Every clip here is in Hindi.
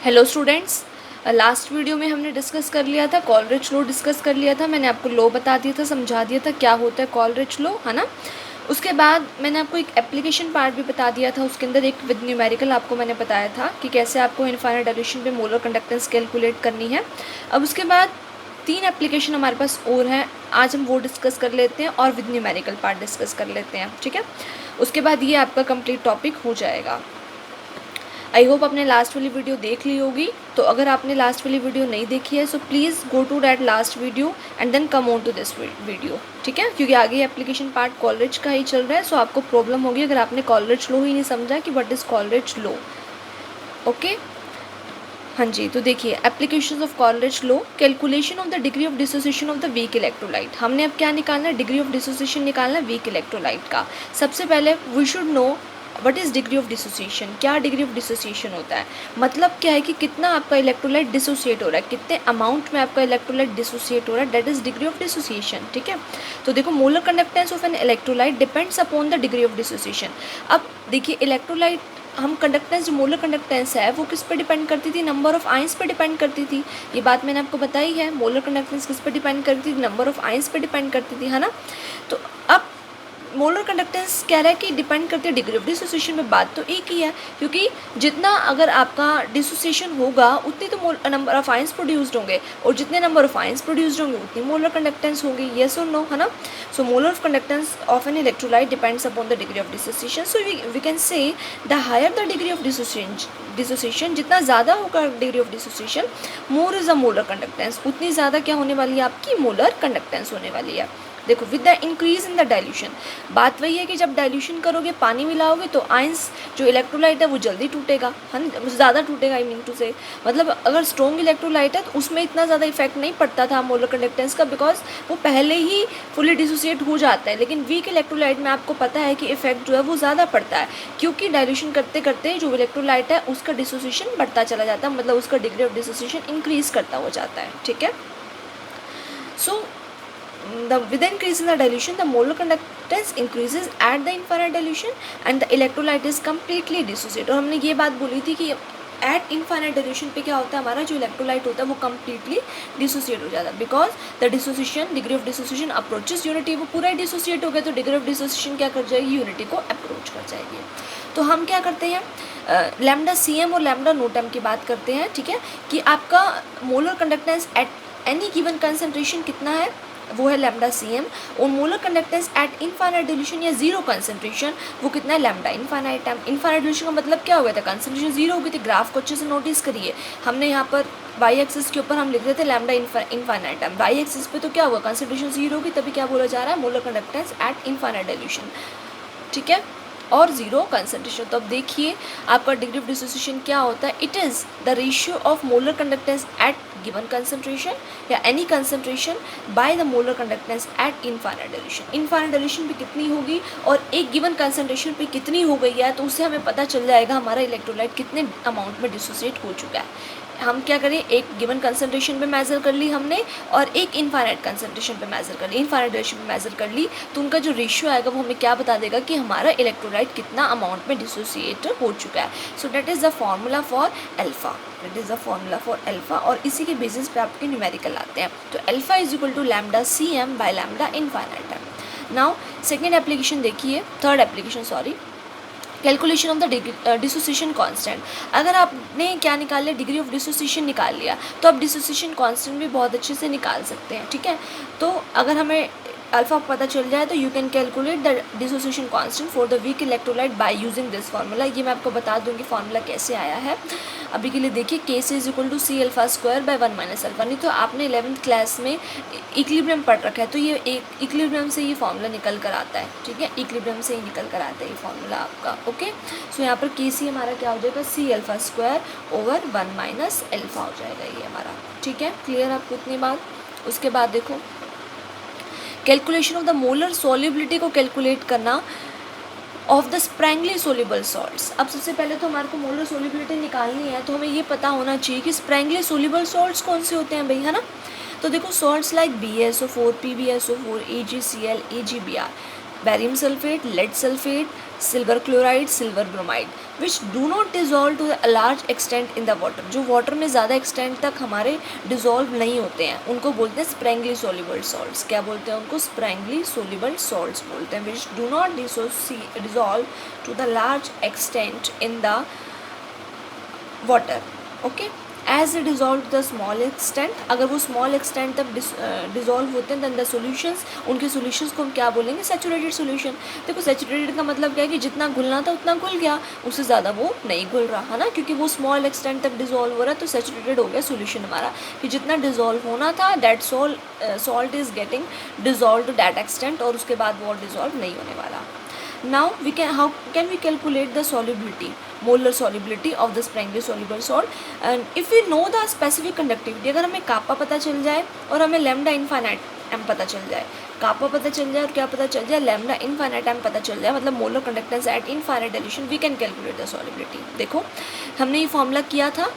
हेलो स्टूडेंट्स, लास्ट वीडियो में हमने डिस्कस कर लिया था कॉलरिज लॉ डिस्कस कर लिया था। मैंने आपको लॉ बता दिया था, समझा दिया था क्या होता है कॉलरिज लॉ, है ना। उसके बाद मैंने आपको एक एप्लीकेशन पार्ट भी बता दिया था। उसके अंदर एक विद न्यूमेरिकल आपको मैंने बताया था कि कैसे आपको इनफाइनाइट डायल्यूशन पे मोलर कंडक्टेंस कैलकुलेट करनी है। अब उसके बाद 3 एप्लीकेशन हमारे पास और हैं, आज हम वो डिस्कस कर लेते हैं और विद न्यूमेरिकल पार्ट डिस्कस कर लेते हैं, ठीक है। उसके बाद ये आपका कंप्लीट टॉपिक हो जाएगा। आई होप आपने लास्ट वाली वीडियो देख ली होगी। तो अगर आपने लास्ट वाली वीडियो नहीं देखी है so please go to that last video and then come on to this video, ठीक है। क्योंकि आगे एप्लीकेशन पार्ट कॉलरिज का ही चल रहा है, सो आपको प्रॉब्लम होगी अगर आपने कॉलरिज लॉ ही नहीं समझा कि what is Coleridge law. Okay, हाँ जी। तो देखिए, applications of Coleridge law, calculation of the degree of dissociation of the weak electrolyte. हमने अब क्या निकालना है, डिग्री ऑफ डिसोसिएशन निकालना है वीक इलेक्ट्रोलाइट का। सबसे पहले we should know what is degree of dissociation. क्या डिग्री ऑफ डिसोसिएशन होता है, मतलब क्या है कि कितना आपका इलेक्ट्रोलाइट डिसोसिएट हो रहा है, कितने अमाउंट में आपका इलेक्ट्रोलाइट डिसोसिएट हो रहा है, that is degree of dissociation, ठीक है। तो देखो, molar conductance of an electrolyte depends upon the degree of dissociation. अब देखिए, इलेक्ट्रोलाइट हम कंडक्टेंस, जो मोलर कंडक्टेंस है वो किस पे डिपेंड करती थी, नंबर ऑफ आइंस पे डिपेंड करती थी। ये बात मैंने आपको बताई है, मोलर कंडक्टेंस किस पे डिपेंड करती थी, नंबर ऑफ आइंस पे डिपेंड करती थी, है ना। तो अब मोलर कंडक्टेंस कह रहा है कि डिपेंड करती है डिग्री ऑफ डिसोसिएशन में। बात तो एक ही है, क्योंकि जितना अगर आपका डिसोसिएशन होगा उतनी तो नंबर ऑफ आइंस प्रोड्यूस्ड होंगे, और जितने नंबर ऑफ आइंस प्रोड्यूस्ड होंगे उतनी मोलर कंडक्टेंस होगी। येस और नो, है ना। So molar of conductance of an electrolyte depends upon the degree of dissociation. So we can say the higher the degree of dissociation, जितना ज़्यादा होगा degree of dissociation, more is the molar conductance, उतनी ज़्यादा क्या होने वाली है, आपकी मोलर कंडक्टेंस होने वाली है। देखो, with the increase in the dilution, बात वही है कि जब डाइल्यूशन करोगे, पानी मिलाओगे, तो आइंस जो इलेक्ट्रोलाइट है वो जल्दी टूटेगा, है ना, ज़्यादा टूटेगा। आई मीन टू से, मतलब अगर स्ट्रॉन्ग इलेक्ट्रोलाइट है तो उसमें इतना ज़्यादा इफेक्ट नहीं पड़ता था मोलर कंडक्टेंस का, बिकॉज वो पहले ही फुली डिसोसिएट हो जाता है। लेकिन वीक इलेक्ट्रोलाइट में आपको पता है कि इफेक्ट जो है वो ज़्यादा पड़ता है, क्योंकि डाइल्यूशन करते करते जो इलेक्ट्रोलाइट है उसका डिसोसिएशन बढ़ता चला जाता है, मतलब उसका डिग्री ऑफ डिसोसिएशन इंक्रीज करता हो जाता है, ठीक है। सो with the increase in the dilution, the molar conductance increases at the infinite dilution and the electrolyte is completely dissociated। और हमने ये बात बोली थी कि एट इनफाइनाइट डाइल्यूशन पे क्या होता है, हमारा जो इलेक्ट्रोलाइट होता है वो कम्प्लीटली डिसोसिएट हो जाता है, because the dissociation, degree of dissociation approaches unity. वो पूरा डिसोसिएट हो गया तो डिग्री ऑफ डिसोसिएशन क्या कर जाएगी, यूनिटी को अप्रोच कर जाएगी। तो हम क्या करते हैं, लैम्डा CM और लैम्डा नोटम की बात करते हैं, ठीक है, कि आपका molar conductance at any given concentration कितना है, वो है लैम्डा CM, और molar conductance at infinite dilution या जीरो कंसंट्रेशन वो कितना है, लैम्डा इनफाइनाइट। इनफाइनाइट डिल्यूशन का मतलब क्या हो गया था, कंसंट्रेशन जीरो हो गई थी। ग्राफ को अच्छे से नोटिस करिए, हमने यहाँ पर वाई एक्सिस के ऊपर हम लिख रहे थे लैम्डा इनफाइनाइट, वाई एक्सिस पे तो क्या हुआ, कंसंट्रेशन जीरो होगी, तभी क्या बोला जा रहा है, molar conductance at infinite dilution, ठीक है, और जीरो कंसंट्रेशन। तो अब देखिए आपका डिग्री ऑफ डिसोसिएशन क्या होता है, it is the ratio of molar conductance at given concentration या any concentration by the molar conductance at infinite dilution. Infinite dilution पे कितनी होगी और एक गिवन कंसंट्रेशन पे कितनी हो गई है, तो उससे हमें पता चल जाएगा हमारा इलेक्ट्रोलाइट कितने अमाउंट में डिसोसिएट हो चुका है। हम क्या करें, एक गिवन कंसंट्रेशन पे मेज़र कर ली हमने, और एक इनफाइनाइट कंसंट्रेशन पे मेज़र कर ली, इनफाइनाइट डाइल्यूशन पे मेज़र कर ली, तो उनका जो रेशियो आएगा वो हमें क्या बता देगा कि हमारा इलेक्ट्रोलाइट कितना अमाउंट में डिसोसिएट हो चुका है। So that is the formula for alpha, that is the formula for alpha, और इसी के बेसिस पे आपके न्यूमेरिकल आते हैं। तो alpha is equal to lambda CM by lambda infinite. Now second application देखिए, third application sorry, calculation of the dissociation constant. अगर आपने क्या निकाल लिया, डिग्री ऑफ डिसोसिएशन निकाल लिया, तो आप डिसोसिएशन कांस्टेंट भी बहुत अच्छे से निकाल सकते हैं, ठीक है। तो अगर हमें अल्फा पता चल जाए तो you can calculate the dissociation constant for the weak electrolyte by using this formula. ये मैं आपको बता दूंगी फार्मूला कैसे आया है। अभी के लिए देखिए, K is equal to C alpha square by 1 minus alpha. नहीं तो आपने 11th क्लास में इक्विलिब्रियम पढ़ रखा है, तो ये एक इक्विलिब्रियम से ये फार्मूला निकल कर आता है, ठीक है, इक्विलिब्रियम से ही निकल कर आता है ये फार्मूला आपका। ओके, सो यहाँ पर KC हमारा क्या हो जाएगा, C alpha square over 1 minus alpha हो जाएगा ये हमारा, ठीक है। क्लियर आपको इतनी बात। उसके बाद देखो, calculation of the molar solubility को कैलकुलेट करना of the sparingly soluble salts. अब सबसे पहले तो हमारे को मोलर सोल्युबिलिटी निकालनी है, तो हमें ये पता होना चाहिए कि स्प्रैंगली सोल्यूबल सॉल्ट्स कौन से होते हैं भाई, है ना। तो देखो, salts like BaSO4, PbSO4, AgCl, AgBr, barium sulphate, lead sulphate, silver chloride, silver bromide, which do not dissolve to a large extent in the water, जो वाटर में ज़्यादा एक्सटेंट तक हमारे डिजॉल्व नहीं होते हैं, उनको बोलते हैं स्प्रैंगली सोल्यूबल सॉल्ट्स। क्या बोलते हैं उनको? स्प्रैंगली सोल्यूबल सॉल्ट्स बोलते हैं, which do not dissolve to the large extent in the water. Okay, as a dissolve to the small extent, अगर वो स्मॉल एक्सटेंट तक डिजॉल्व होते हैं दैन द सोल्यूशंस, उनके सोल्यूशंस को हम क्या बोलेंगे? Saturated solution. देखो सैचुरेटेड का मतलब क्या है कि जितना घुलना था उतना घुल गया, उससे ज़्यादा वो नहीं घुल रहा है ना, क्योंकि वो स्मॉल एक्सटेंट तक डिजॉल्व हो रहा है, तो सैचुरेटेड हो गया सोल्यूशन हमारा, कि जितना डिजॉल्व होना था that salt is getting dissolve to that extent, और उसके बाद वो और डिजॉल्व नहीं होने वाला। Now how can we calculate the solubility, molar solubility of the sprangly soluble salt, and if we know the specific conductivity, अगर हमें कापा पता चल जाए और हमें लैम्डा इनफाइनाइट एम पता चल जाए, कापा पता चल जाए और क्या पता चल जाए? लैम्डा इनफाइनाइट एम पता चल जाए, मतलब molar conductance at infinite dilution, we can calculate the solubility. देखो हमने ये फॉर्मूला किया था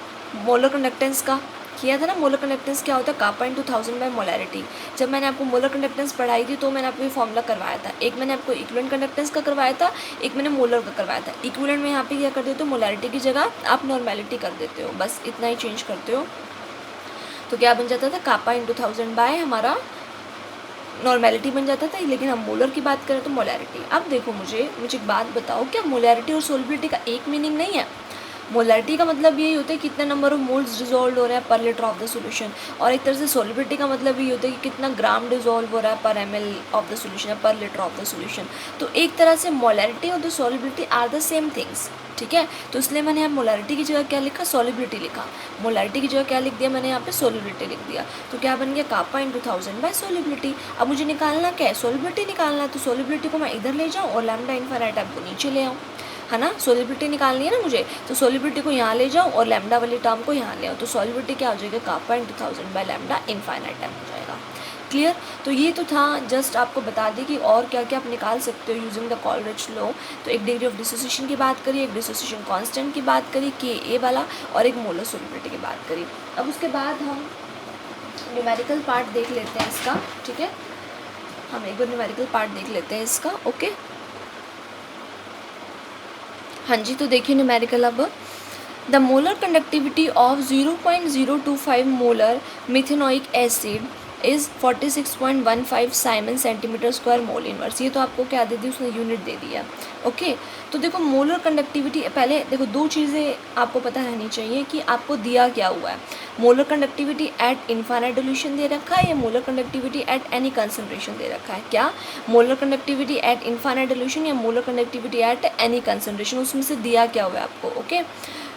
मोलर कंडक्टेंस का, किया था ना। मोलर कंडक्टेंस क्या होता है? कापा इंटू 1000 बाय मोलैरिटी। जब मैंने आपको मोलर कंडक्टेंस पढ़ाई थी तो मैंने आपको ये फॉर्मूला करवाया था। एक मैंने आपको इक्विवेलेंट कंडक्टेंस का करवाया था, एक मैंने मोलर का करवाया था। इक्विवेलेंट में यहाँ पे क्या कर देते हो? मोलैरिटी की जगह आप नॉर्मेलिटी कर देते हो, बस इतना ही चेंज करते हो। तो क्या बन जाता था? कापा इंटू 1000 बाय हमारा नॉर्मेलिटी बन जाता था, लेकिन हम मोलर की बात करें तो मोलैरिटी। अब देखो मुझे एक बात बताओ, क्या मोलैरिटी और सोल्युबिलिटी का एक मीनिंग नहीं है? मोलैरिटी का मतलब यही होता है कितना नंबर ऑफ मोल्स डिजॉल्व हो रहा है पर लीटर ऑफ द सॉल्यूशन, और एक तरह से सॉल्युबिलिटी का मतलब यही होता है कि कितना ग्राम डिजॉल्व हो रहा है पर ml ऑफ द सॉल्यूशन, पर लीटर ऑफ द सॉल्यूशन। तो एक तरह से मोलैरिटी और the solubility are the same things, ठीक है। तो इसलिए मैंने यहाँ मोलैरिटी की जगह क्या लिखा? सॉल्युबिलिटी लिखा। मोलैरिटी की जगह क्या लिख दिया मैंने? यहाँ पे सॉल्युबिलिटी लिख दिया। तो क्या बन गया? कापा इंटू 1000 बाय सॉल्युबिलिटी। अब मुझे निकालना क्या है? सॉल्युबिलिटी निकालना है। तो सॉल्युबिलिटी को मैं इधर ले जाऊँ और लैम्डा इनफाइनाइट को नीचे ले आऊँ, है ना। सॉल्युबिलिटी निकालनी है ना मुझे, तो सॉल्युबिलिटी को यहाँ ले जाऊँ और लैम्डा वाली टर्म को यहाँ ले आऊँ, तो सॉल्युबिलिटी क्या हो जाएगा? Kappa into 1000 by lambda infinite time हो जाएगा। क्लियर? तो ये तो था, जस्ट आपको बता दी कि और क्या क्या आप निकाल सकते हो यूजिंग द कॉलरिच लॉ। तो एक डिग्री ऑफ डिसोसिएशन की बात करी, एक डिसोसिएशन कांस्टेंट की बात करी Ka वाला, और एक मोलर सॉल्युबिलिटी की बात करी। अब उसके बाद हम न्यूमेरिकल पार्ट देख लेते हैं इसका, ठीक है। हम एक बार न्यूमेरिकल पार्ट देख लेते हैं इसका, ओके। हाँ जी, तो देखिए न्यूमेरिकल अब, the molar conductivity of 0.025 molar methanoic acid is 46.15 Simon centimetre square mole inverse. ये तो आपको क्या दे दी उसने? यूनिट दे दिया, ओके। तो देखो मोलर कंडक्टिविटी, पहले देखो दो चीज़ें आपको पता रहनी चाहिए कि आपको दिया क्या हुआ है। Molar conductivity at infinite dilution दे रखा है या molar conductivity at any concentration दे रखा है? क्या molar conductivity at infinite dilution या molar conductivity at any concentration, उसमें से दिया क्या हुआ है आपको, ओके।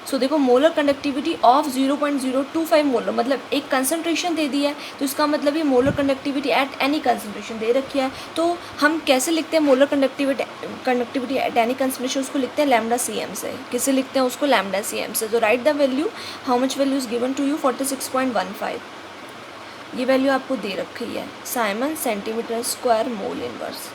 सो देखो मोलर कंडक्टिविटी ऑफ 0.025 मोलर, मतलब एक कंसंट्रेशन दे दिया है, तो इसका मतलब ये molar conductivity at any concentration दे रखी है। तो हम कैसे लिखते हैं molar conductivity at any concentration? उसको लिखते हैं लैम्डा Cm से। किसे लिखते हैं उसको? लैम्डा Cm से। तो write the value, how much value is given to you? 46.15। ये वैल्यू आपको दे रखी है, siemens centimetre square mole inverse,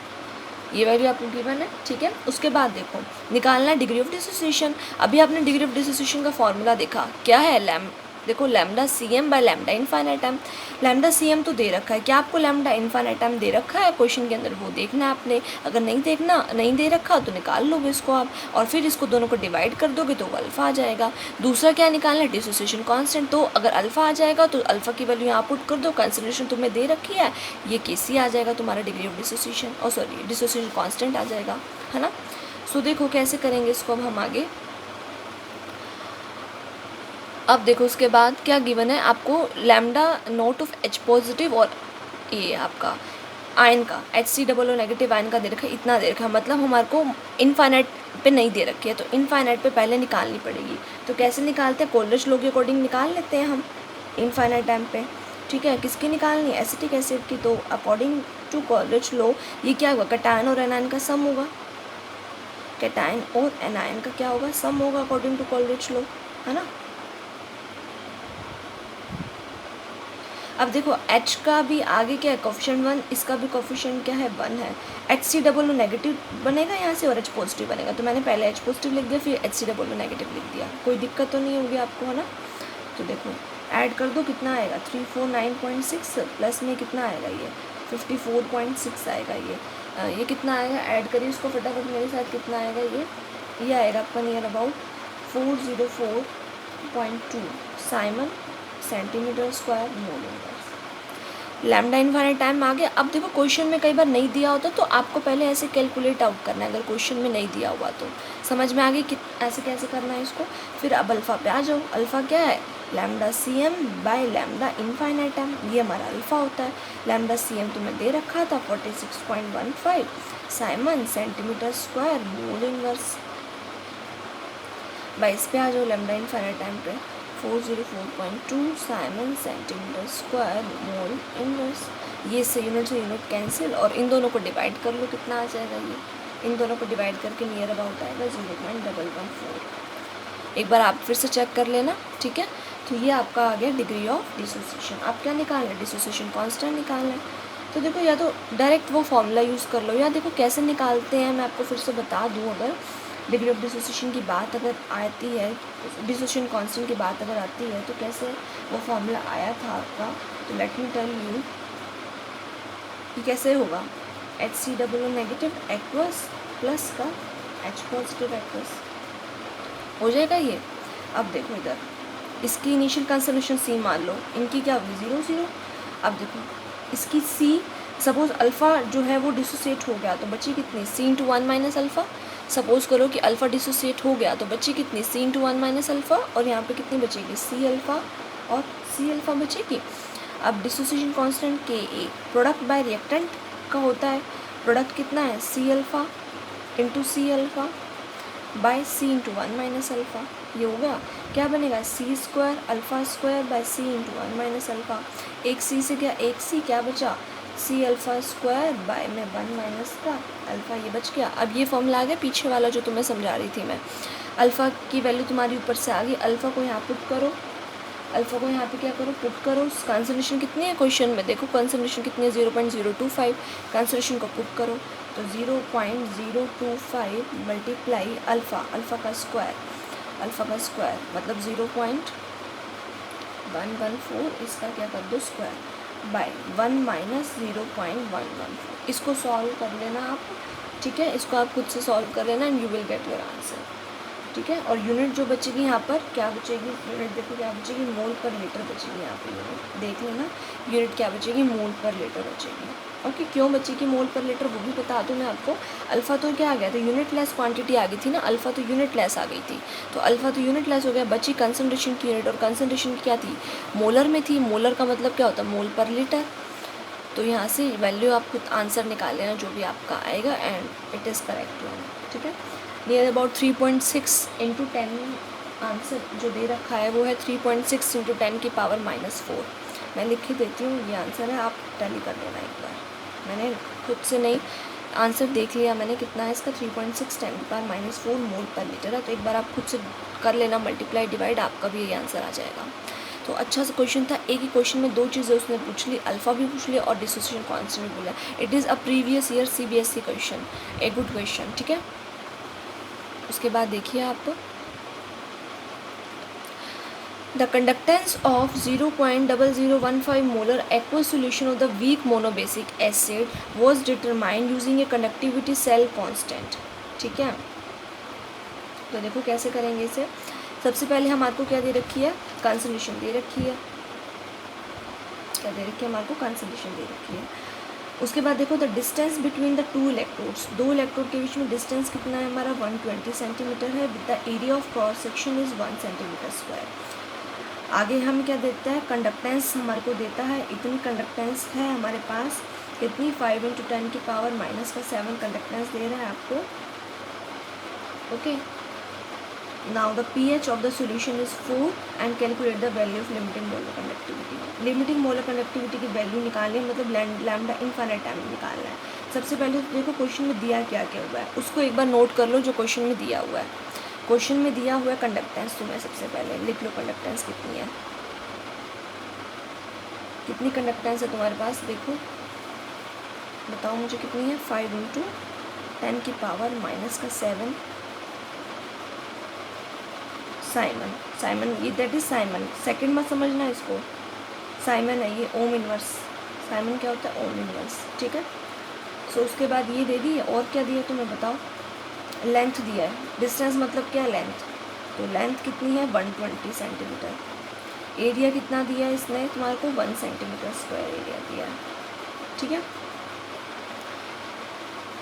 ये वैल्यू आपको गिवन है, ठीक है। उसके बाद देखो निकालना है डिग्री ऑफ डिसोसिएशन। अभी आपने डिग्री ऑफ डिसोसिएशन का फॉर्मूला देखा, क्या है? देखो लैम्डा Cm बाय लैम्डा इनफाइनाइटम। लैम्डा Cm तो दे रखा है, क्या आपको लैम्डा इनफाइनाइटम दे रखा है क्वेश्चन के अंदर? वो देखना है आपने। अगर नहीं दे रखा तो निकाल लोगे इसको आप, और फिर इसको दोनों को डिवाइड कर दोगे तो वो अल्फ़ा आ जाएगा। दूसरा क्या निकालना है? Dissociation constant. तो अगर अल्फ़ा आ जाएगा तो अल्फ़ा की वैल्यू यहाँ पुट कर दो, कंसंट्रेशन तुम्हें दे रखी है, ये Kc आ जाएगा तुम्हारा डिग्री ऑफ डिसोसिएशन, और सॉरी डिसोसिएशन कांस्टेंट आ जाएगा, है ना। सो देखो कैसे करेंगे इसको अब हम आगे। अब देखो उसके बाद क्या गिवन है आपको? Lambda note of H positive और ये आपका आयन का HCOO नेगेटिव आयन का दे रखा है, इतना दे रखा है, मतलब हमारे को इनफाइनाइट पे नहीं दे रखी है, तो इनफाइनाइट पे पहले निकालनी पड़ेगी। तो कैसे निकालते हैं? कोलरिच लॉ के अकॉर्डिंग निकाल लेते हैं हम इनफाइनाइट टाइम पे, ठीक है। किसकी निकालनी है? एसिटिक एसिड की। तो अकॉर्डिंग टू कोलरिच लॉ ये क्या होगा? कैटायन और एनायन का सम होगा। कैटायन और एनायन का क्या होगा? सम होगा अकॉर्डिंग टू कोलरिच लॉ, है ना। अब देखो H का भी आगे क्या है? कोफिशिएंट 1, इसका भी कोफिशिएंट क्या है? 1 है। HCOO नेगेटिव बनेगा यहाँ से और H पॉजिटिव बनेगा, तो मैंने पहले H पॉजिटिव लिख दिया, फिर HCOO नेगेटिव लिख दिया। कोई दिक्कत तो नहीं होगी आपको, है ना। तो देखो ऐड कर दो, कितना आएगा? 349.6 प्लस में कितना आएगा? ये 54.6 आएगा। ये ये कितना आएगा, ऐड करिए इसको फटाफट मेरे साथ, कितना आएगा ये आएगा आपका near about 404.2 siemens centimetre square mole inverse. Lambda infinite time आ गया। अब देखो क्वेश्चन में कई बार नहीं दिया होता तो आपको पहले ऐसे कैलकुलेट आउट करना है, अगर क्वेश्चन में नहीं दिया हुआ तो समझ में आ गई कि ऐसे कैसे करना है इसको। फिर अब अल्फ़ा पे आ जाओ। अल्फ़ा क्या है, lambda C M by lambda infinite time, ये हमारा अल्फ़ा होता है। लैम्डा सी एम तुम्हें दे रखा था 46.15 Simon centimetre square mole inverse. By इस पे आ जाओ, लैम्डा इनफाइनाइट टाइम पे 404.2 siemens centimetre square mole inverse. ये से यूनिट कैंसिल और इन दोनों को डिवाइड कर लो, कितना आ जाएगा ये, इन दोनों को डिवाइड करके नियर अबाउट आएगा 0.114। एक बार आप फिर से चेक कर लेना, ठीक है। तो ये आपका आ गया डिग्री ऑफ डिसोसिएशन। आप क्या निकालना है, डिसोसिएशन कांस्टेंट निकालना है। तो देखो या तो डायरेक्ट वो फॉर्मूला यूज़ कर लो, या देखो कैसे निकालते हैं मैं आपको फिर से बता दूँ। अगर डिग्री ऑफ डिसोसिएशन की बात अगर आती है, डिसोसिएशन कांस्टेंट की बात अगर आती है तो कैसे वो फॉर्मूला आया था आपका, तो लेट मी टेल यू कि कैसे होगा। HCl नेगेटिव एक्वस प्लस का H पॉजिटिव एक्वस हो जाएगा ये। अब देखो इधर इसकी इनिशियल कंसंट्रेशन C मान लो, इनकी क्या होगी 0 0। अब देखो इसकी C, सपोज अल्फ़ा जो है वो डिसोसिएट हो गया तो बची कितनी C into 1 minus alpha. Suppose करो कि अल्फ़ा डिसोसिएट हो गया तो बची कितनी C इंटू 1 माइनस अल्फ़ा, और यहाँ पे कितनी बचेगी C अल्फ़ा और C अल्फ़ा बचेगी। अब dissociation constant Ka product bye reactant का होता है, प्रोडक्ट कितना है C alpha into C alpha bye C into 1 minus alpha. ये हो गया, क्या बनेगा C square alpha square by C into 1 minus alpha. एक C से क्या, एक C क्या बचा C अल्फ़ा स्क्वायर बाय में 1 माइनस का अल्फ़ा, ये बच गया। अब ये फॉर्मूला आ गया पीछे वाला जो तुम्हें समझा रही थी मैं। अल्फ़ा की वैल्यू तुम्हारी ऊपर से आ गई, अल्फ़ा को यहाँ पुट करो, अल्फ़ा को यहाँ पे क्या करो, पुट करो। कंसंट्रेशन कितनी है क्वेश्चन में, देखो कंसंट्रेशन कितनी है 0.025, कंसंट्रेशन को पुट करो तो 0.025 मल्टीप्लाई अल्फ़ा, अल्फ़ा का स्क्वायर मतलब 0.114, इसका क्या कर दो स्क्वायर बाय 1 माइनस 0.114। इसको सॉल्व कर लेना आप, ठीक है, इसको आप खुद से सॉल्व कर लेना and you will get your answer, ठीक है। और यूनिट जो बचेगी यहाँ पर क्या बचेगी, यूनिट देखो क्या बचेगी, मोल पर लीटर बचेगी। यहाँ पे यूनिट देख लेना, यूनिट क्या बचेगी, मोल पर लीटर बचेगी। ओके, क्यों बचेगी मोल पर लीटर वो भी बता दूँ मैं आपको। अल्फ़ा तो क्या आ गया था, यूनिट लेस क्वांटिटी आ गई थी ना, अल्फ़ा तो यूनिट लेस आ गई थी, तो अल्फ़ा तो यूनिट लेस हो गया, बची कंसंट्रेशन की यूनिट, और कंसंट्रेशन क्या थी, मोलर में थी। मोलर का मतलब क्या होता है, मोल पर लीटर। तो यहाँ से वैल्यू आप खुद आंसर निकाल लेना जो भी आपका आएगा and it is correct one, ठीक है। नियर अबाउट 3.6 इंटू 10 आंसर जो दे रखा है वो है 3.6 इंटू 10 की पावर -4। मैं लिख ही देती हूँ, ये आंसर है, आप टैली कर लेना एक बार। मैंने खुद से नहीं, आंसर देख लिया मैंने कितना है इसका, 3.6 10 की पावर -4 मोल पर लीटर है। तो एक बार आप खुद से कर लेना, मल्टीप्लाई डिवाइड, आपका भी ये आंसर आ जाएगा। तो अच्छा सा क्वेश्चन था, एक ही क्वेश्चन में दो चीज़ें उसने पूछ ली, अल्फ़ा भी पूछ लिया और डिसोसिएशन कांस्टेंट भी बोला। It is a previous year CBSE question, a good question, ठीक है। उसके बाद देखिए आप, the conductance of 0.0015 molar aqueous solution of the weak monobasic acid was determined using a conductivity cell constant, ठीक है। तो देखो कैसे करेंगे इसे। सबसे पहले हमारे को क्या दे रखी है, कंसंट्रेशन दे रखी है, क्या दे रखी है हमारे को, कंसंट्रेशन दे रखी है। उसके बाद देखो the distance between the two electrodes, दो इलेक्ट्रोड के बीच में डिस्टेंस कितना है हमारा 120 सेंटीमीटर है, with the area of cross section is 1 centimetre square. आगे हम क्या देता है, कंडक्टेंस हमारे को देता है, इतनी कंडक्टेंस है हमारे पास, कितनी 5 इंटू 10 की पावर -7 कंडक्टेंस दे रहा है आपको, okay. Now the pH of the solution is 4 and calculate the value of limiting molar conductivity. Limiting molar conductivity की वैल्यू निकालनी है, मतलब लैम्डा इनफाइनाइट टाइम निकालना है। सबसे पहले देखो क्वेश्चन में दिया क्या क्या हुआ है, उसको एक बार नोट कर लो जो क्वेश्चन में दिया हुआ है। क्वेश्चन में दिया हुआ है कंडक्टेंस, तुम्हें सबसे पहले लिख लो कंडक्टेंस कितनी है, कितनी कंडक्टेंस है तुम्हारे पास, देखो बताओ मुझे कितनी है, 5 इंटू 10 की पावर -7 साइमन ये दैट इज साइमन, सेकंड में समझना इसको, साइमन है ये, ओम इनवर्स, साइमन क्या होता है, ओम इनवर्स, ठीक है। सो उसके बाद ये दे दी है, और क्या दिया तुम्हें बताओ, लेंथ दिया है। डिस्टेंस मतलब क्या, लेंथ, तो लेंथ कितनी है 120 सेंटीमीटर। एरिया कितना दिया है इसने तुम्हारे को, 1 सेंटीमीटर स्क्वायर एरिया दिया है, ठीक है।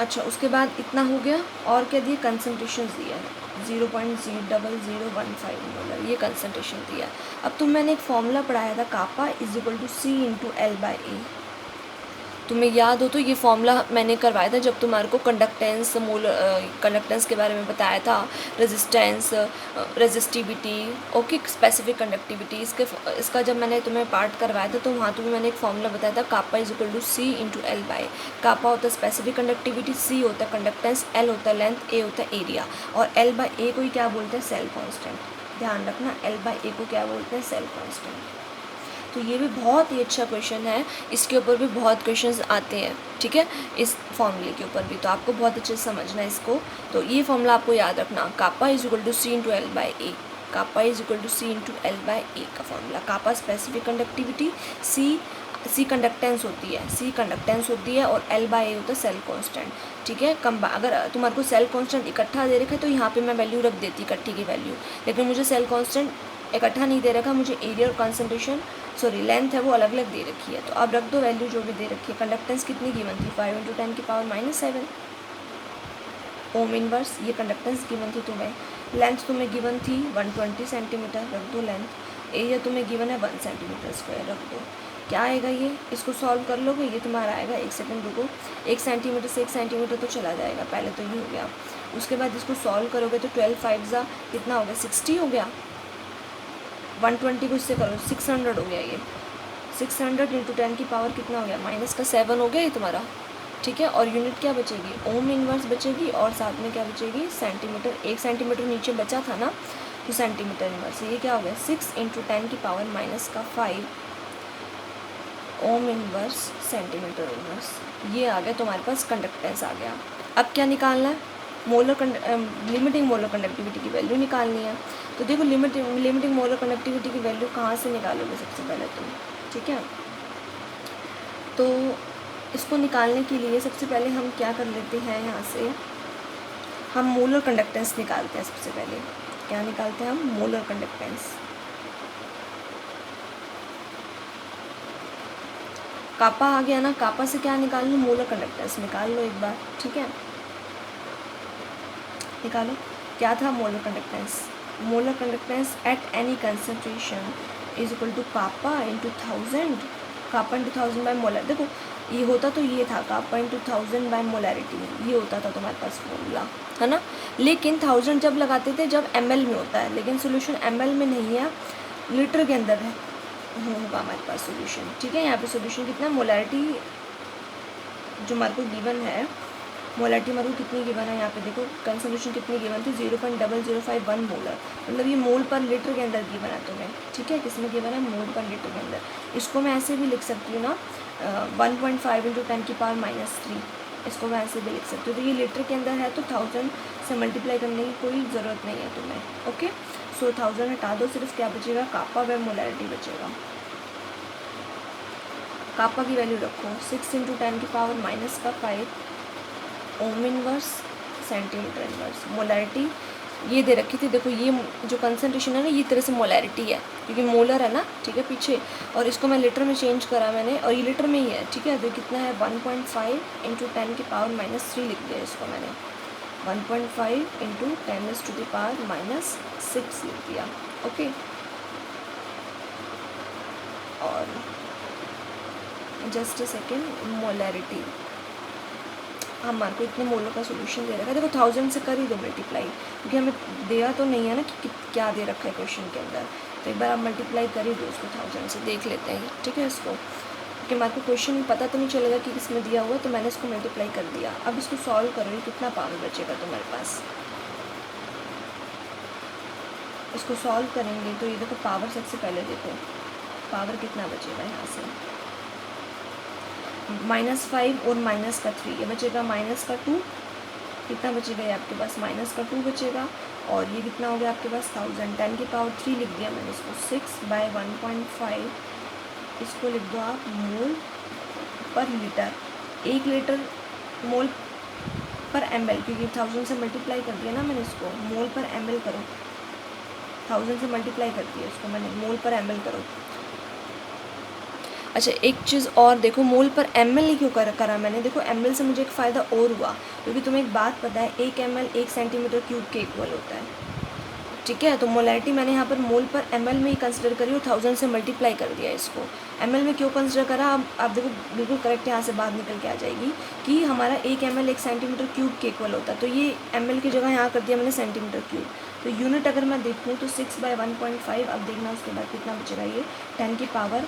अच्छा उसके बाद इतना हो गया, और क्या दिया, कंसनट्रेशन दिया है 0.0015 मोलर, ये कंसनट्रेशन दिया है। अब तुम मैंने एक फॉर्मूला पढ़ाया था, kappa is equal to C into L/A, तुम्हें याद हो तो ये फॉर्मूला मैंने करवाया था जब तुम्हारे को कंडक्टेंस कंडक्टेंस के बारे में बताया था, resistance, resistivity, okay, specific conductivity, इसका जब मैंने तुम्हें पार्ट करवाया था तो वहाँ तुम्हें मैंने एक फॉर्मूला बताया था, kappa is equal to C into L/A। Kappa होता है स्पेसिफिक कंडक्टिविटी, C होता है कंडक्टेंस, L होता है लेंथ, A होता है एरिया, और L/A को ही क्या बोलते हैं, सेल कॉन्स्टेंट। ध्यान रखना L/A को क्या बोलते हैं, सेल कॉन्स्टेंट। तो ये भी बहुत ही अच्छा क्वेश्चन है, इसके ऊपर भी बहुत क्वेश्चंस आते हैं, ठीक है, इस फॉर्मूले के ऊपर भी, तो आपको बहुत अच्छे से समझना है इसको। तो ये फॉर्मूला आपको याद रखना, kappa is equal to C into L/A, kappa is equal to C into L/A का formula. Kappa specific conductivity, C conductance होती है, C कंडक्टेंस होती है, और L/A होता है सेल कॉन्स्टेंट, ठीक है। अगर तुम्हारे को सेल कॉन्स्टेंट इकट्ठा दे रखा है तो यहाँ पे मैं वैल्यू रख देती इकट्ठी की वैल्यू, लेकिन मुझे सेल कॉन्स्टेंट इकट्ठा नहीं दे रखा, मुझे एरिया और कंसनट्रेशन लेंथ है वो अलग अलग दे रखी है, तो अब रख दो वैल्यू जो भी दे रखी है। कंडक्टेंस कितनी गिवन थी, 5 इंटू 10 की पावर -7 ओम इनवर्स, ये कंडक्टेंस गिवन थी तुम्हें। लेंथ तुम्हें गिवन थी 120 सेंटीमीटर, रख दो लेंथ। एरिया तुम्हें गिवन है 1 सेंटीमीटर स्क्वायर, रख दो। क्या आएगा ये, इसको सॉल्व कर लोगे, ये तुम्हारा आएगा, 1 सेकंड रुको, 1 सेंटीमीटर से 1 सेंटीमीटर तो चला जाएगा, पहले तो ये हो गया। उसके बाद इसको सॉल्व करोगे तो 12 5 जा कितना हो गया, 60 हो गया। 120 को इससे करो, 600 हो गया ये। 600 इंटू 10 की पावर कितना हो गया, -7 हो गया ये तुम्हारा, ठीक है। और यूनिट क्या बचेगी, ओम इनवर्स बचेगी, और साथ में क्या बचेगी, सेंटीमीटर। 1 सेंटीमीटर नीचे बचा था ना, तो सेंटीमीटर इनवर्स, ये क्या हो गया, 6 इंटू 10 की पावर -5 ओम इनवर्स सेंटीमीटर इनवर्स। ये आ गया तुम्हारे पास, कंडक्टेंस आ गया। अब क्या निकालना है, लिमिटिंग मोलर कंडक्टिविटी की वैल्यू निकालनी है। तो देखो लिमिटिंग मोलर कंडक्टिविटी की वैल्यू कहाँ से निकालोगे सबसे पहले तुम, ठीक है। तो इसको निकालने के लिए सबसे पहले हम क्या कर लेते हैं, यहाँ से हम मोलर कंडक्टेंस निकालते हैं। सबसे पहले क्या निकालते हैं हम, मोलर कंडक्टेंस। कापा आ गया ना, कापा से क्या निकाल लो, मोलर कंडक्टेंस निकाल लो एक बार, ठीक है। निकालो, क्या था molar conductance, molar conductance at any concentration is equal to kappa into 1000, kappa into 1000 by molar. देखो ये होता तो ये था, कापा इंटू 1000 बाय मोलैरिटी, ये होता था तुम्हारे पास फॉर्मूला, है ना। लेकिन 1000 जब लगाते थे जब ml में होता है, लेकिन सोल्यूशन ml में नहीं है, लीटर के अंदर है होगा हमारे पास सोल्यूशन, ठीक है। यहाँ पे सोल्यूशन कितना, मोलैरिटी जो हमारे को गिवन है, मोलैरिटी हमारे को कितनी गिवन है, यहाँ पे देखो कंसंट्रेशन कितनी गिवन थी, 0.0051 मोलर, मतलब ये मोल पर लीटर के अंदर गिवन है तुम्हें, ठीक है। किसमें गिवन है, मोल पर लीटर के अंदर। इसको मैं ऐसे भी लिख सकती हूँ ना, 1.5 इंटू 10 की पावर -3, इसको मैं ऐसे भी लिख सकती हूँ। तो ये लीटर के अंदर है, तो 1000 से मल्टीप्लाई करने की कोई ज़रूरत नहीं है तुम्हें, ओके। सो 1000 हटा दो, सिर्फ क्या बचेगा, कापा बाय मोलैरिटी बचेगा। कापा की वैल्यू रखो 6 इंटू 10 की पावर -5 ओम इनवर्स सेंटीमीटर इनवर्स। मोलैरिटी ये दे रखी थी, देखो ये जो कंसंट्रेशन है ना, ये तरह से मोलैरिटी है, क्योंकि मोलर है ना, ठीक है पीछे, और इसको मैं लीटर में चेंज करा मैंने, और ये लीटर में ही है, ठीक है। तो कितना है, 1.5 इंटू 10 की पावर -3 लिख दिया इसको मैंने, 1.5 इंटू 10 टू द पावर -6 लिख दिया, ओके। और जस्ट अ सेकेंड, मोलैरिटी हमारे को इतने मोलर का सोल्यूशन दे रखा है, देखो 1000 से कर ही दो मल्टीप्लाई, क्योंकि हमें दिया तो नहीं है ना कि क्या दे रखा है क्वेश्चन के अंदर, तो एक बार आप मल्टीप्लाई कर ही दो उसको 1000 से, देख लेते हैं, ठीक है इसको, क्योंकि हमारे को क्वेश्चन पता तो नहीं चलेगा कि किसमें दिया हुआ, तो मैंने इसको मल्टीप्लाई कर दिया। अब इसको सॉल्व करो, कितना पावर बचेगा तुम्हारे पास, इसको सॉल्व करेंगे तो ये देखो पावर, सबसे पहले देखो पावर कितना बचेगा, यहाँ से -5 और -3, ये बचेगा -2, कितना बचेगा ये आपके पास, -2 बचेगा, और ये कितना हो गया आपके पास 1000, 10 की पावर 3 लिख दिया मैंने इसको, 6 बाय 1.5, इसको लिख दो आप मोल पर लीटर। 1 लीटर मोल पर ml, क्योंकि 1000 से मल्टीप्लाई कर दिया ना मैंने इसको, मोल पर ml करो, 1000 से मल्टीप्लाई कर दिया इसको मैंने, मोल पर ml करो। अच्छा एक चीज़ और देखो, मोल पर ml ही क्यों करा मैंने, देखो ml से मुझे एक फ़ायदा और हुआ, क्योंकि तुम्हें एक बात पता है 1 ml 1 सेंटीमीटर क्यूब के इक्वल होता है, ठीक है। तो मोलैरिटी मैंने यहाँ पर मोल पर ml में ही कंसिडर करी और 1000 से मल्टीप्लाई कर दिया इसको। ml में क्यों कंसिडर करा, अब आप देखो बिल्कुल करेक्ट यहाँ से बात निकल के आ जाएगी कि हमारा 1 ml 1 सेंटीमीटर क्यूब के इक्वल होता है, तो ये ml की जगह यहाँ कर दिया मैंने सेंटीमीटर क्यूब। तो यूनिट अगर मैं देखूँ तो 6/1.5, अब देखना उसके बाद कितना बचेगा, ये 10 की पावर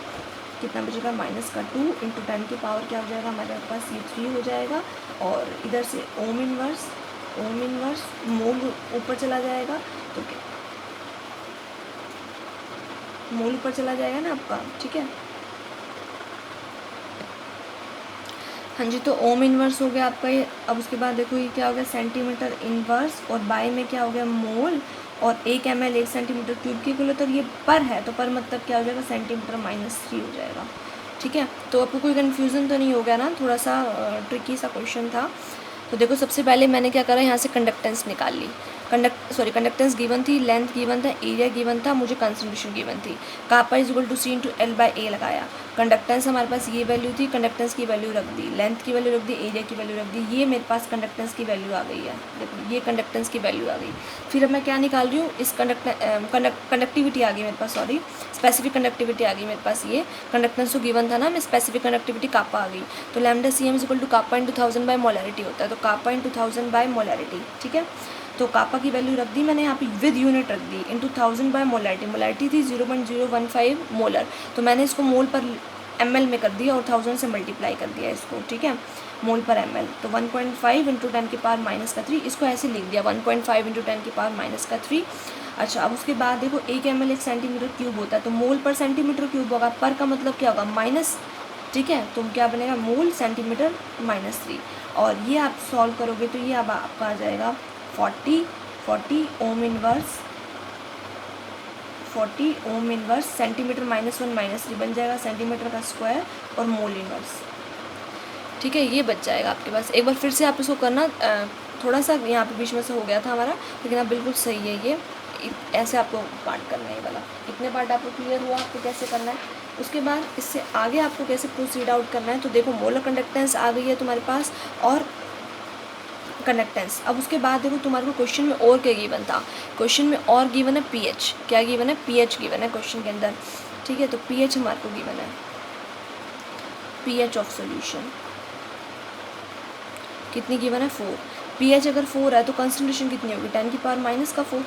कितना बचेगा -2 इंटू 10 की पावर क्या हो जाएगा हमारे पास, ये 3 हो जाएगा। और इधर से ओम इनवर्स मोल ऊपर चला जाएगा, तो क्या मोल ऊपर चला जाएगा ना आपका, ठीक है। हाँ जी, तो ओम इनवर्स हो गया आपका ये। अब उसके बाद देखो ये क्या हो गया, सेंटीमीटर इनवर्स, और बाय में क्या हो गया, मोल, और 1 ml 1 सेंटीमीटर क्यूब की किलो, तो ये पर है, तो पर मतलब क्या हो जाएगा, सेंटीमीटर -3 हो जाएगा, ठीक है। तो आपको कोई कन्फ्यूज़न तो नहीं हो गया ना, थोड़ा सा ट्रिकी सा क्वेश्चन था। तो देखो सबसे पहले मैंने क्या करा, यहाँ से कंडक्टेंस निकाल ली, कंडक्टेंस गिवन थी, लेंथ गिवन था, एरिया गिवन था, मुझे कंसंट्रेशन गिवन थी। कापा इक्वल टू C/L/A लगाया, कंडक्टेंस हमारे पास ये वैल्यू थी, कंडक्टेंस की वैल्यू रख दी, लेंथ की वैल्यू रख दी, एरिया की वैल्यू रख दी, ये मेरे पास कंडक्टेंस की वैल्यू आ गई है, देखो ये कंडक्टेंस की वैल्यू आ गई। फिर अब मैं क्या निकाल रही हूँ, इस कंडक्टिविटी आ गई मेरे पास, सॉरी स्पेसिफिक कंडक्टिविटी आ गई मेरे पास, ये कंडक्टेंस तो गिवन था ना, मैं स्पेसिफिक कंडक्टिविटी कापा आ गई, तो lambda CM equal to kappa into 1000 by molarity होता है, तो कापा इंटू 1000 बाय मोलैरिटी, ठीक है। तो कापा की वैल्यू रख दी मैंने यहाँ पे विद यूनिट रख दी, इंटू 1000 बाय मोलैरिटी थी 0.015 मोलर, तो मैंने इसको मोल पर ml में कर दिया और 1000 से मल्टीप्लाई कर दिया इसको, ठीक है, मोल पर ml। तो 1.5 इंटू 10 की पावर -3, इसको ऐसे लिख दिया 1.5 इंटू 10 की पावर -3। अच्छा अब उसके बाद देखो 1 ml 1 सेंटीमीटर क्यूब होता है, तो मोल पर सेंटीमीटर क्यूब होगा, पर का मतलब क्या होगा माइनस, ठीक है। तो क्या बनेगा, मोल सेंटीमीटर -3, और ये आप सॉल्व करोगे तो ये अब आपका आ जाएगा 40 ओम इनवर्स, 40 ओम इनवर्स, सेंटीमीटर -1 -3 बन जाएगा सेंटीमीटर का स्क्वायर, और मोल इनवर्स, ठीक है, ये बच जाएगा आपके पास। एक बार फिर से आप इसको करना, थोड़ा सा यहाँ पे बीच में से हो गया था हमारा, लेकिन आप बिल्कुल सही है, ये ऐसे आपको पार्ट करना है वाला, इतने पार्ट आपको क्लियर हुआ आपको कैसे करना है। उसके बाद इससे आगे आपको कैसे प्रोसीड आउट करना है, तो देखो मोलर कंडक्टेंस आ गई है तुम्हारे पास, और कंडक्टेंस। अब उसके बाद देखो तुम्हारे को क्वेश्चन में और क्या गिवन था, क्वेश्चन में और गिवन है pH, क्या गिवन है, pH गिवन है क्वेश्चन के अंदर, ठीक है। तो pH हमारे को गिवन है, pH ऑफ सॉल्यूशन कितनी गिवन है, 4। pH अगर 4 है तो कंसंट्रेशन कितनी होगी, 10 की पावर -4।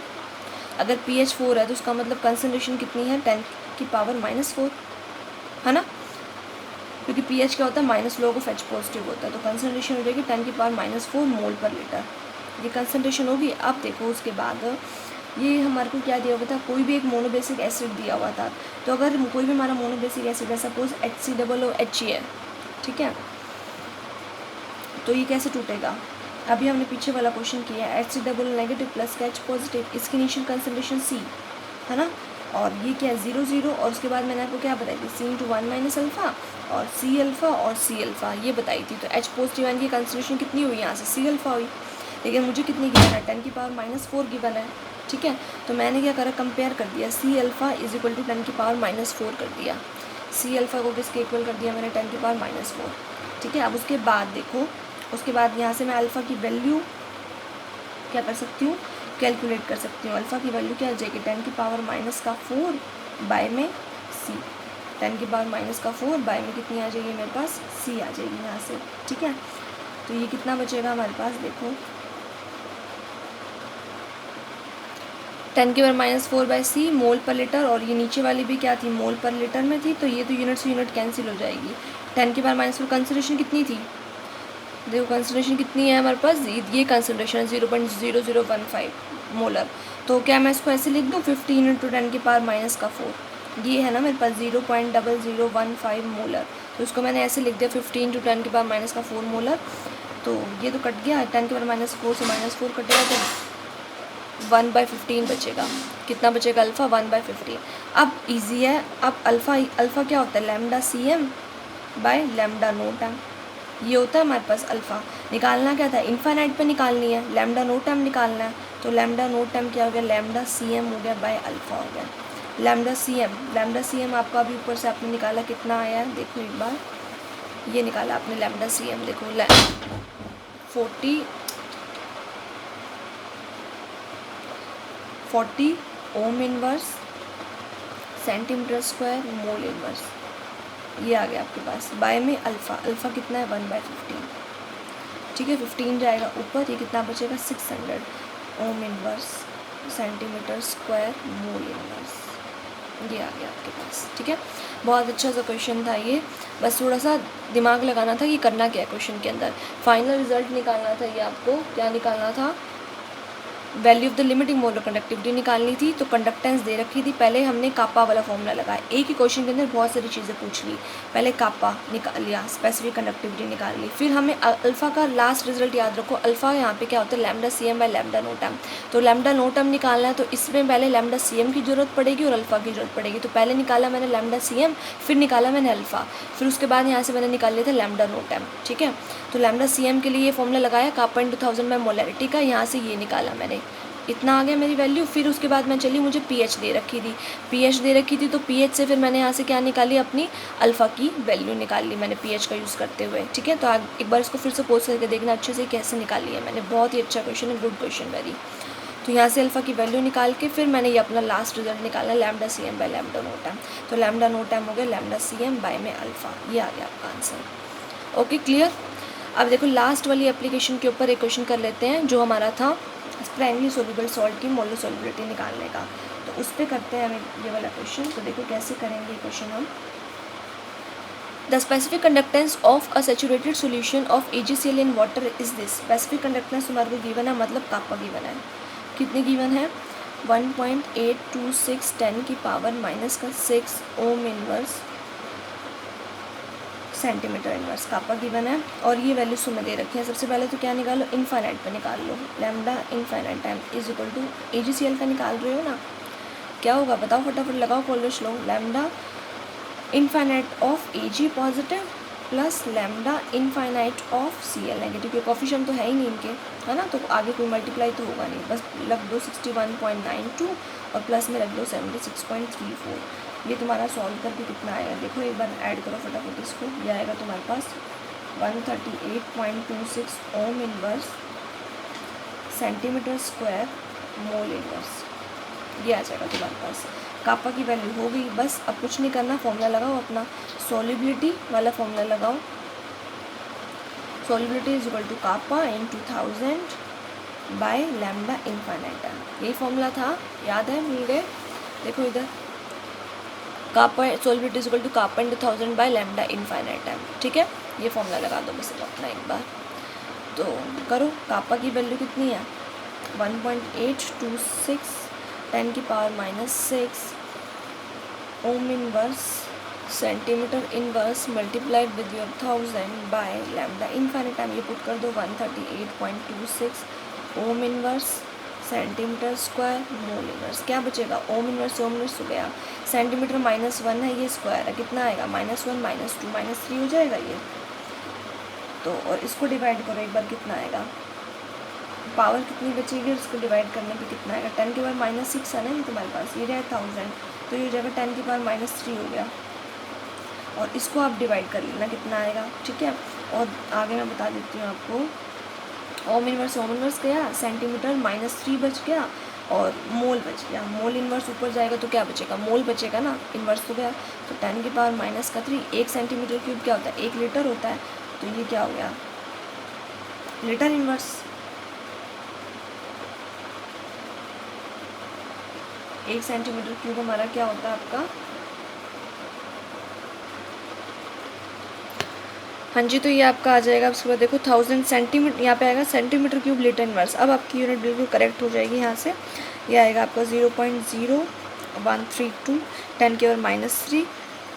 अगर pH 4 है तो उसका मतलब कंसंट्रेशन कितनी है, 10 की पावर -4, है ना, क्योंकि pH क्या होता है, minus log of H positive होता है, तो कंसंट्रेशन हो जाएगी 10 की पावर -4 मोल पर लीटर, ये कंसंट्रेशन होगी। अब देखो उसके बाद ये हमारे को क्या दिया हुआ था, कोई भी एक मोनोबेसिक एसिड दिया हुआ था, तो अगर कोई भी हमारा मोनोबेसिक एसिड है, सपोज HCOOH है, ठीक है, तो ये कैसे टूटेगा, अभी हमने पीछे वाला क्वेश्चन किया है, HC नेगेटिव प्लस का H पॉजिटिव, इसकी इनिशियल कंसंट्रेशन C है ना, और ये क्या है 0 0, और उसके बाद मैंने आपको क्या बताई थी, C/1 - अल्फ़ा और C अल्फ़ा और C अल्फ़ा ये बताई थी। तो H पॉजिटिव आयन की कंसंट्रेशन कितनी हुई, यहाँ से C अल्फ़ा हुई, लेकिन मुझे कितनी गिवन है, 10 की पावर -4 गिवन है, ठीक है। तो मैंने क्या करा, कंपेयर कर दिया, C alpha is equal to 10 की पावर -4 कर दिया, C अल्फ़ा को किसके इक्वल कर दिया मैंने, 10 की पावर -4, ठीक है। अब उसके बाद देखो, उसके बाद यहाँ से मैं अल्फ़ा की वैल्यू क्या कर सकती हूँ, कैलकुलेट कर सकती हूँ। अल्फ़ा की वैल्यू क्या आ जाएगी, 10 की पावर -4 बाय में C, 10 की पावर -4 बाय में कितनी आ जाएगी मेरे पास, C आ जाएगी यहाँ से, ठीक है। तो ये कितना बचेगा हमारे पास, देखो 10 की पावर -4 बाय C मोल पर लीटर, और ये नीचे वाली भी क्या थी, मोल पर लीटर में थी, तो ये तो यूनिट से यूनिट कैंसिल हो जाएगी। 10 की पावर -4 कंसंट्रेशन कितनी थी, देखो कंसंट्रेशन कितनी है हमारे पास, ये कंसंट्रेशन 0.0015 मोलर, तो क्या मैं इसको ऐसे लिख दूँ 15 इंटू 10 की पावर -4, ये है ना मेरे पास 0.0015 मोलर, तो इसको मैंने ऐसे लिख दिया 15 इंटू 10 की पावर -4 मोलर। तो ये तो कट गया, 10 की पावर -4 से -4 कटेगा तो 1/15 बचेगा, कितना बचेगा अल्फ़ा, 1/15। अब इजी है, अब अल्फ़ा क्या होता है, lambda CM by lambda note है, ये होता है हमारे पास अल्फ़ा। निकालना क्या था, इन्फाइनाइट पे निकालनी है, लैम्डा नोट टाइम निकालना है, तो लैम्डा नोट टाइम क्या हो गया, लैम्डा सी एम हो गया बाय अल्फ़ा हो गया। लैम्डा सी एम आपका अभी ऊपर से आपने निकाला कितना आया है, देखो एक बार, ये निकाला आपने लैम्डा सी एम, देखो 40 ओम inverse centimetre square mole inverse, ये आ गया आपके पास। बाय में अल्फ़ा कितना है 1/15, ठीक है, 15 जाएगा ऊपर, ये कितना बचेगा 600 ओम inverse centimetre square mole inverse, ये आ गया आपके पास, ठीक है। बहुत अच्छा सा क्वेश्चन था ये, बस थोड़ा सा दिमाग लगाना था कि करना क्या है क्वेश्चन के अंदर। फाइनल रिजल्ट निकालना था ये आपको, क्या निकालना था, value of the limiting molar conductivity निकालनी थी। तो कंडक्टेंस दे रखी थी, पहले हमने कापा वाला फॉर्मूला लगाया, एक ही क्वेश्चन के अंदर बहुत सारी चीज़ें पूछ ली, पहले कापा निकाल लिया, स्पेसिफिक कंडक्टिविटी निकाल ली, फिर हमें अल्फ़ा का लास्ट रिजल्ट याद रखो, अल्फ़ा यहाँ पे क्या होता है lambda C M by lambda nought M, तो लैम्डा नोट एम निकालना है, तो इसमें पहले लैम्डा सी एम की ज़रूरत पड़ेगी और अल्फ़ा की ज़रूरत पड़ेगी, तो पहले निकाला मैंने लैम्डा सी एम, फिर निकाला मैंने अल्फ़ा, फिर उसके बाद यहाँ से मैंने निकाल लिया था लैम्डा नोट एम, ठीक है। तो लैम्डा सी एम के लिए ये फॉर्मूला लगाया कापा इन 2000 बाय मोलैरिटी का, यहाँ से ये निकाला मैंने, इतना आ गया मेरी वैल्यू। फिर उसके बाद मैं चली, मुझे पीएच दे रखी थी, तो पीएच से फिर मैंने यहाँ से क्या निकाली, अपनी अल्फ़ा की वैल्यू निकाल ली मैंने पीएच का यूज़ करते हुए, ठीक है। तो एक बार इसको फिर से पोस्ट करके देखना अच्छे से कैसे निकाली है मैंने, बहुत ही अच्छा क्वेश्चन है, गुड क्वेश्चन वेरी। तो यहाँ से अल्फ़ा की वैल्यू निकाल के फिर मैंने ये अपना लास्ट रिजल्ट निकाला lambda C M by lambda nought M, तो लैम्डा नोट एम हो गया लैम्डा सी एम बाय में अल्फ़ा, ये आ गया आपका आंसर। Okay clear. अब देखो लास्ट वाली एप्लीकेशन के ऊपर एक क्वेश्चन कर लेते हैं, जो हमारा था स्प्राइमली सोल्यूबल सॉल्ट की मोलर सोल्युबिलिटी निकालने का, तो उस पर करते हैं हमें ये वाला क्वेश्चन। तो देखो कैसे करेंगे क्वेश्चन हम। The specific conductance of a saturated solution of AgCl in water is this. Specific conductance हमारे को गिवन है, मतलब कापा गिवन है, कितने गिवन है 1.826 10 की power -6 ohm inverse centimetre inverse kappa given है, और ये वैल्यू सुन दे रखी है। सबसे पहले तो क्या निकालो, इनफाइनाइट पे निकाल लो, lambda infinite time is equal to AgCl का निकाल रहे हो ना, क्या होगा बताओ फटाफट लगाओ college low, lambda infinite of Ag positive plus lambda infinite of Cl negative, क्योंकि कॉफिशिएंट तो है ही नहीं इनके, है ना, तो आगे कोई मल्टीप्लाई तो होगा नहीं, बस लग दो 61.92 और प्लस में रख दो 76.34। ये तुम्हारा सॉल्व करके कितना आएगा, देखो एक बार ऐड करो फटाफट इसको, ये आएगा तुम्हारे पास 138.26 ओम inverse centimetre square mole inverse, ये आ जाएगा तुम्हारे पास। कापा की वैल्यू हो गई, बस अब कुछ नहीं करना, फॉर्मूला लगाओ अपना, सॉल्युबिलिटी वाला फॉर्मूला लगाओ, solubility is equal to kappa in 2000 by lambda infinite, यही फॉर्मूला था, याद है, मिल गए। देखो इधर kappa solubility is equal to kappa in 2000 by lambda infinite time, ठीक है, ये फॉर्मूला लगा दो बस अपना एक बार। तो करो, कापा की वैल्यू कितनी है 1.826 10 की power -6 ohm inverse centimetre inverse multiplied with your 1000 by lambda infinite time, ये पुट कर दो 138.26 ओम inverse centimetre square mole inverse, क्या बचेगा ओम इनवर्स हो गया, सेंटीमीटर -1 है, ये स्क्वायर है, कितना आएगा -1 -2 -3 हो जाएगा ये, तो और इसको डिवाइड करो एक बार कितना आएगा, पावर कितनी बचेगी और इसको डिवाइड करने पे कितना आएगा, 10 की पावर -6 है ना ये तुम्हारे पास, ये रहा 1000, तो ये हो जाएगा 10 की पावर -3 हो गया, और इसको आप डिवाइड कर लेना कितना आएगा, ठीक है। और आगे मैं बता देती हूँ आपको, ओम इनवर्स गया, सेंटीमीटर -3 बच गया और मोल बच गया, मोल इनवर्स ऊपर जाएगा तो क्या बचेगा, मोल बचेगा ना, इनवर्स तो गया, तो 10 की पावर -3, 1 सेंटीमीटर क्यूब क्या होता है 1 लीटर होता है, तो ये क्या हो गया लीटर इनवर्स, 1 सेंटीमीटर क्यूब हमारा क्या होता है आपका, हाँ जी, तो ये आपका आ जाएगा। उसके बाद देखो 1000 सेंटीमीटर, यहाँ पे आएगा सेंटीमीटर क्यूब लीटर इनवर्स, अब आपकी यूनिट बिल्कुल करेक्ट हो जाएगी यहाँ से, ये आएगा आपका 0.0132 10 की पावर -3,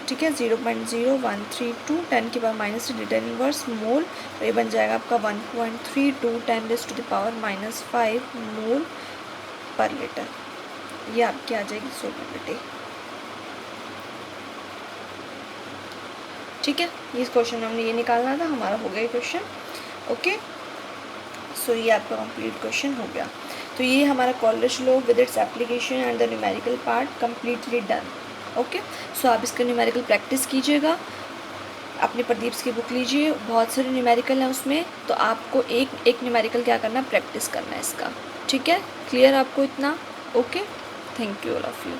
ठीक है, 0.0132 10 की पावर -3 लीटर इनवर्स मोल, और ये बन जाएगा आपका 1.32 10⁻⁵ मोल पर लीटर, ये आपकी आ जाएगी सोल्युबिलिटी। ठीक है, ये क्वेश्चन हमने ये निकालना था, हमारा हो गया क्वेश्चन। ओके, सो ये आपका कंप्लीट क्वेश्चन हो गया। तो ये हमारा Kohlrausch law with its application and the numerical part completely done. Okay, so आप इसका न्यूमेरिकल प्रैक्टिस कीजिएगा, अपने प्रदीप्स की बुक लीजिए, बहुत सारे न्यूमेरिकल हैं उसमें, तो आपको एक एक न्यूमेरिकल क्या करना, प्रैक्टिस करना है इसका। ठीक है, क्लियर आपको इतना? Okay, thank you all of you.